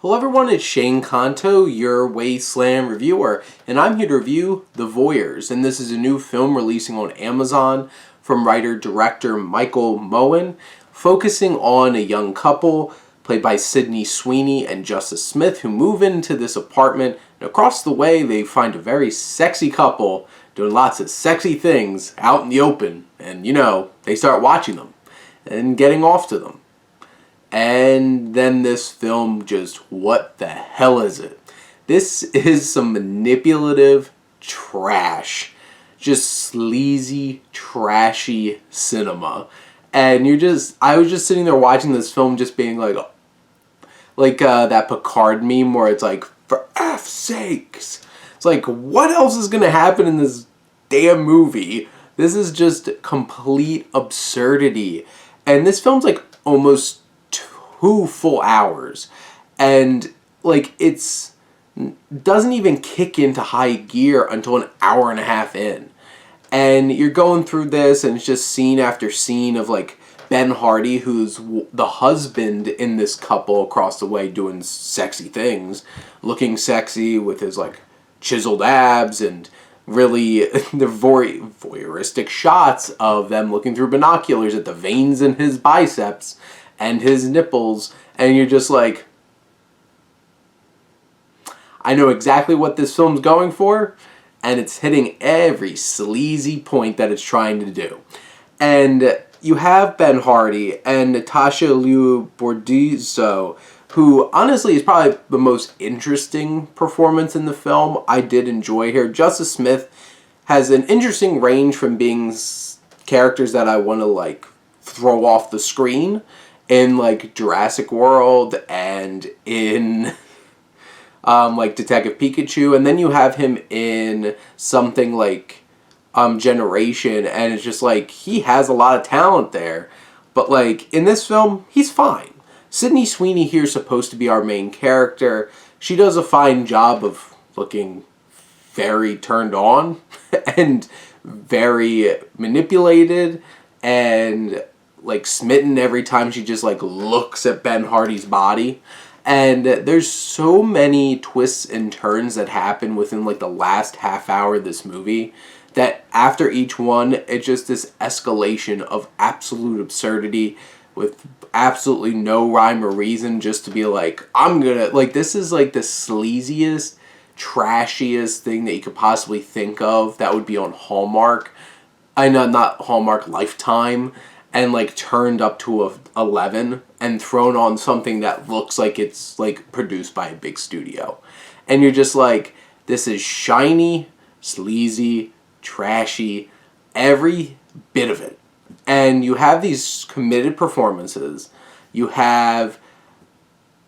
Hello everyone, it's Shane Kanto, your Wasteland reviewer, and I'm here to review The Voyeurs, and this is a new film releasing on Amazon from writer-director Michael Mohan, focusing on a young couple played by Sweeney and Justice Smith who move into this apartment, and across the way they find a very sexy couple doing lots of sexy things out in the open, and they start watching them and getting off to them. And then this film just, what the hell is it? This is some manipulative trash. Just sleazy, trashy cinema. And I was just sitting there watching this film just being like that Picard meme where it's like, for F's sakes. It's like, what else is going to happen in this damn movie? This is just complete absurdity. And this film's like almost 2 full hours, and it's doesn't even kick into high gear until an hour and a half in, and you're going through this and it's just scene after scene of Ben Hardy, who's the husband in this couple across the way, doing sexy things, looking sexy with his chiseled abs and really the voyeuristic shots of them looking through binoculars at the veins in his biceps and his nipples, and you're just like, I know exactly what this film's going for, and it's hitting every sleazy point that it's trying to do. And you have Ben Hardy and Natasha Bordizzo, who honestly is probably the most interesting performance in the film. I did enjoy her. Justice Smith has an interesting range from being characters that I want to throw off the screen in Jurassic World and in Detective Pikachu, and then you have him in something like Generation, and it's just he has a lot of talent there, but in this film he's fine. Sweeney here is supposed to be our main character. She does a fine job of looking very turned on and very manipulated and smitten every time she just looks at Ben Hardy's body. And there's so many twists and turns that happen within the last half hour of this movie that after each one it's just this escalation of absolute absurdity with absolutely no rhyme or reason, just to be I'm gonna this is the sleaziest, trashiest thing that you could possibly think of that would be on Hallmark. I know, not Hallmark, Lifetime, and turned up to 11 and thrown on something that looks like it's produced by a big studio. And you're just this is shiny, sleazy, trashy, every bit of it. And you have these committed performances. You have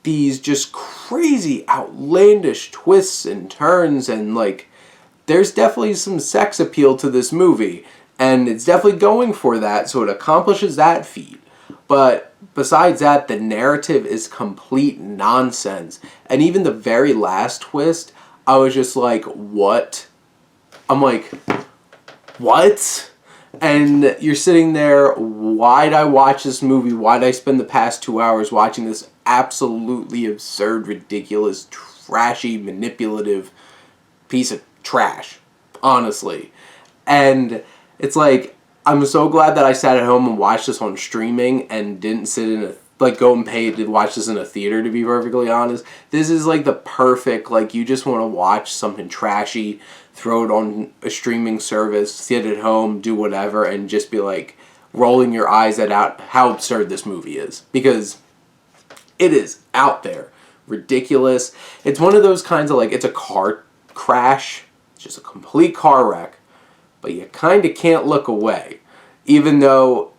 these just crazy, outlandish twists and turns, and there's definitely some sex appeal to this movie. And it's definitely going for that, so it accomplishes that feat. But besides that, the narrative is complete nonsense. And even the very last twist, I was just what? I'm what? And you're sitting there, why'd I watch this movie? Why'd I spend the past 2 hours watching this absolutely absurd, ridiculous, trashy, manipulative piece of trash? Honestly. And it's I'm so glad that I sat at home and watched this on streaming and didn't sit in go and pay to watch this in a theater, to be perfectly honest. This is the perfect, you just want to watch something trashy, throw it on a streaming service, sit at home, do whatever, and just be rolling your eyes at how absurd this movie is. Because it is out there. Ridiculous. It's one of those kinds of it's a car crash. It's just a complete car wreck. But you kind of can't look away, even though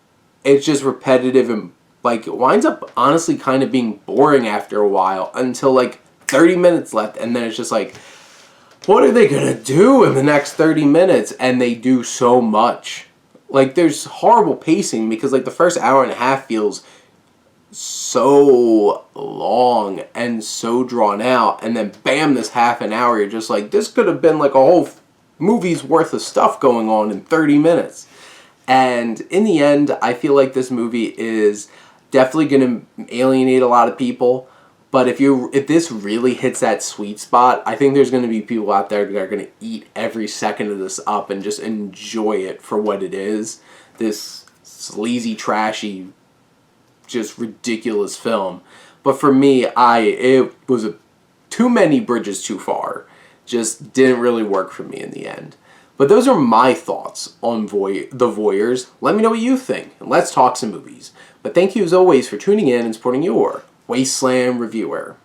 it's just repetitive and it winds up honestly kind of being boring after a while until 30 minutes left, and then it's just what are they gonna do in the next 30 minutes? And they do so much. There's horrible pacing because the first hour and a half feels so long and so drawn out, and then bam, this half an hour, you're just this could have been a whole movie's worth of stuff going on in 30 minutes. And in the end, I feel this movie is definitely going to alienate a lot of people. But if this really hits that sweet spot, I think there's going to be people out there that are going to eat every second of this up and just enjoy it for what it is. This sleazy, trashy, just ridiculous film. But for me, it was too many bridges too far. Just didn't really work for me in the end. But those are my thoughts on The Voyeurs. Let me know what you think, and let's talk some movies. But thank you as always for tuning in and supporting your Wasteland reviewer.